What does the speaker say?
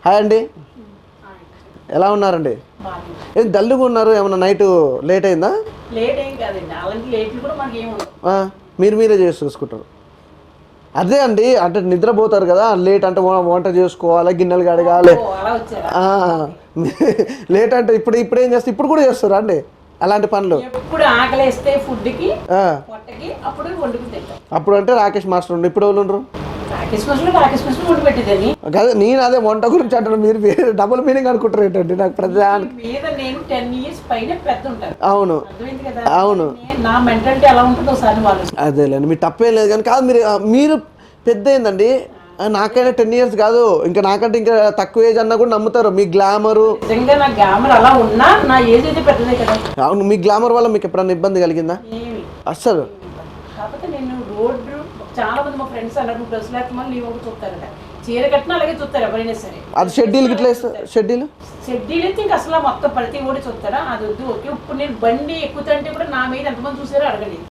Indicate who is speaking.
Speaker 1: Hi అండి, ఎలా ఉన్నారండి? ఏం డల్గా ఉన్నారు? ఏమన్నా నైట్ లేట్ అయిందా?
Speaker 2: లేట్ ఏం కాదండి, అలాంటి లేట్లు కూడా మనకి
Speaker 1: మీరే చేసి చూసుకుంటారు. అదే అండి, అంటే నిద్రపోతారు కదా లేట్ అంటే వంట చేసుకోవాలి, గిన్నెలు కడగాలి. లేట్ అంటే ఇప్పుడు ఏం చేస్తారు? ఇప్పుడు కూడా చేస్తారా అండి అలాంటి పనులు?
Speaker 2: ఎప్పుడు ఆకలేస్తే ఫుడ్కి పొట్టకి అప్పుడు వండుకు తింటాం.
Speaker 1: అప్పుడు అంటే రాకేష్ మాస్టర్ ఉండు, ఇప్పుడు ఎవరు ఉండరు?
Speaker 2: రాకేష్ మాస్టర్ వండి పెట్టేదని
Speaker 1: కదా. నేను అదే వంట గురించి అంటాను, మీరు వేరే డబుల్ మీనింగ్ అనుకుంటారు ఏంటండి? నాకు ప్రతిదానికి
Speaker 2: మీద నేను 10 years పైన పెద్ద ఉంటాను.
Speaker 1: అవును అవును,
Speaker 2: నా మెంటాలిటీ ఎలా ఉంటుందో ఒకసారి వాళ్ళు.
Speaker 1: అదేలేండి, మీరు తప్పేం లేదు కానీ కాదు, మీరు పెద్ద ఏందండి, నాకైనా 10 years కాదు, ఇంకా నాకంటే ఇంకా తక్కువ ఏజ్ అన్నా కూడా నమ్ముతారు మీ గ్లామరు.
Speaker 2: నిజంగా నా గ్లామర్ అలా ఉన్నా నా ఏజ్ అయితే పెద్దదే కదా.
Speaker 1: అవును, మీ గ్లామర్ వల్ల మీకు ఎప్పుడన్నా ఇబ్బంది కలిగిందా? అస్సలు.
Speaker 2: కాకపోతే నేను రోడ్డు చాలా మంది మా ఫ్రెండ్స్ అన్నారు డ్రెస్ లేకపోతే నీ ఒకటి చూస్తారట, చీర కట్టినా అలాగే చూస్తారు ఎవరైనా సరే.
Speaker 1: అది షెడ్యూల్ గిట్లా షెడ్యూల్
Speaker 2: అయితే ఇంకా అసలు మొత్తం ప్రతి ఓడి చూస్తారా? అది వద్దు. ఓకే, ఇప్పుడు నేను బండి ఎక్కుతుంటే కూడా నా మీద ఎంతమంది చూసారో అడగలేదు.